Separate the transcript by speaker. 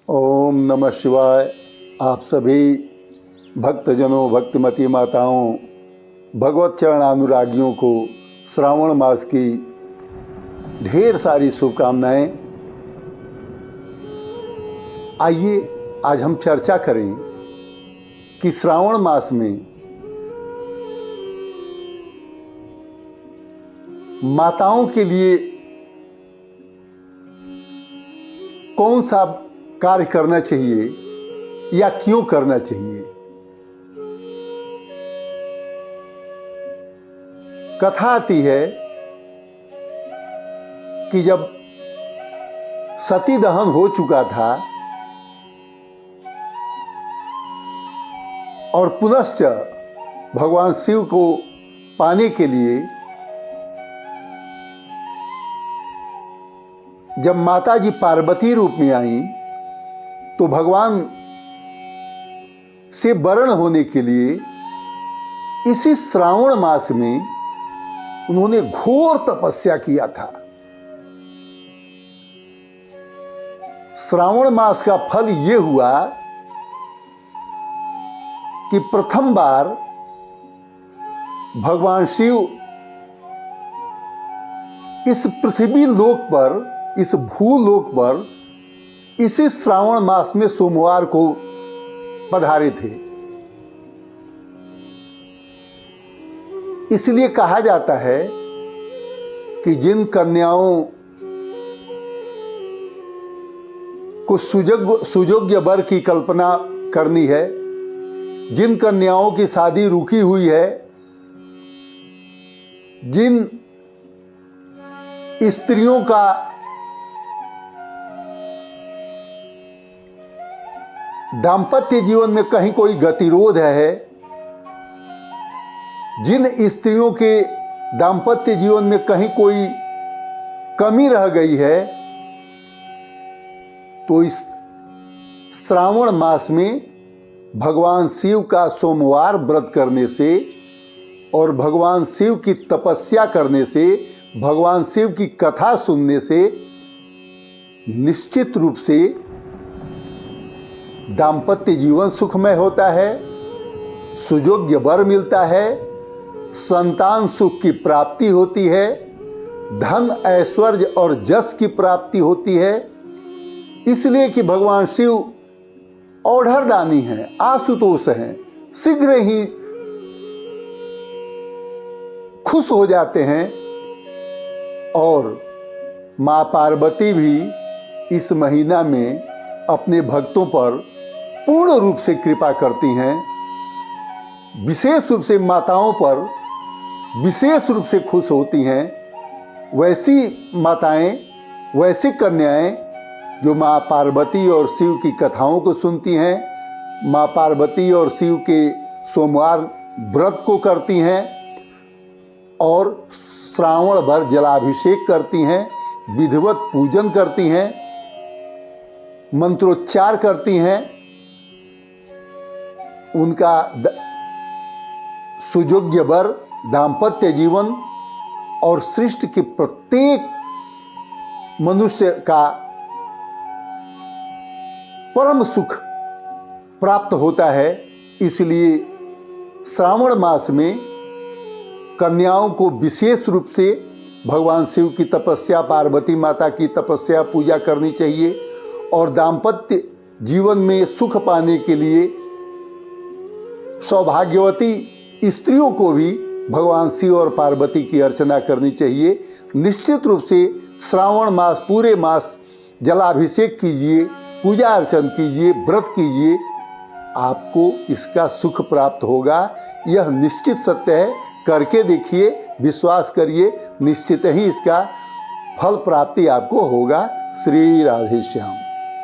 Speaker 1: ओम नमः शिवाय। आप सभी भक्तजनों, भक्तिमती माताओं, भगवत चरण अनुरागियों को श्रावण मास की ढेर सारी शुभकामनाएं। आइए आज हम चर्चा करें कि श्रावण मास में माताओं के लिए कौन सा कार्य करना चाहिए या क्यों करना चाहिए। कथा आती है कि जब सती दहन हो चुका था और पुनश्च भगवान शिव को पाने के लिए जब माताजी पार्वती रूप में आई तो भगवान से वरण होने के लिए इसी श्रावण मास में उन्होंने घोर तपस्या किया था। श्रावण मास का फल यह हुआ कि प्रथम बार भगवान शिव इस पृथ्वी लोक पर, इस भूलोक पर इसी श्रावण मास में सोमवार को पधारे थे। इसलिए कहा जाता है कि जिन कन्याओं को सुयोग्य वर की कल्पना करनी है, जिन कन्याओं की शादी रुकी हुई है, जिन स्त्रियों का दाम्पत्य जीवन में कहीं कोई गतिरोध है, जिन स्त्रियों के दाम्पत्य जीवन में कहीं कोई कमी रह गई है, तो इस श्रावण मास में भगवान शिव का सोमवार व्रत करने से और भगवान शिव की तपस्या करने से, भगवान शिव की कथा सुनने से निश्चित रूप से दाम्पत्य जीवन सुखमय होता है, सुयोग्य वर मिलता है, संतान सुख की प्राप्ति होती है, धन ऐश्वर्य और जस की प्राप्ति होती है। इसलिए कि भगवान शिव औढ़रदानी हैं, आशुतोष हैं, शीघ्र ही खुश हो जाते हैं। और माँ पार्वती भी इस महीना में अपने भक्तों पर पूर्ण रूप से कृपा करती हैं। विशेष रूप से माताओं पर विशेष रूप से खुश होती हैं। वैसी माताएं, वैसी कन्याएं जो माँ पार्वती और शिव की कथाओं को सुनती हैं, माँ पार्वती और शिव के सोमवार व्रत को करती हैं और श्रावण भर जलाभिषेक करती हैं, विधिवत पूजन करती हैं, मंत्रोच्चार करती हैं, उनका सुयोग्य वर, दाम्पत्य जीवन और सृष्टि के प्रत्येक मनुष्य का परम सुख प्राप्त होता है। इसलिए श्रावण मास में कन्याओं को विशेष रूप से भगवान शिव की तपस्या, पार्वती माता की तपस्या, पूजा करनी चाहिए और दाम्पत्य जीवन में सुख पाने के लिए सौभाग्यवती स्त्रियों को भी भगवान शिव और पार्वती की अर्चना करनी चाहिए। निश्चित रूप से श्रावण मास, पूरे मास जलाभिषेक कीजिए, पूजा अर्चन कीजिए, व्रत कीजिए, आपको इसका सुख प्राप्त होगा। यह निश्चित सत्य है। करके देखिए, विश्वास करिए, निश्चित ही इसका फल प्राप्ति आपको होगा। श्री राधे श्याम।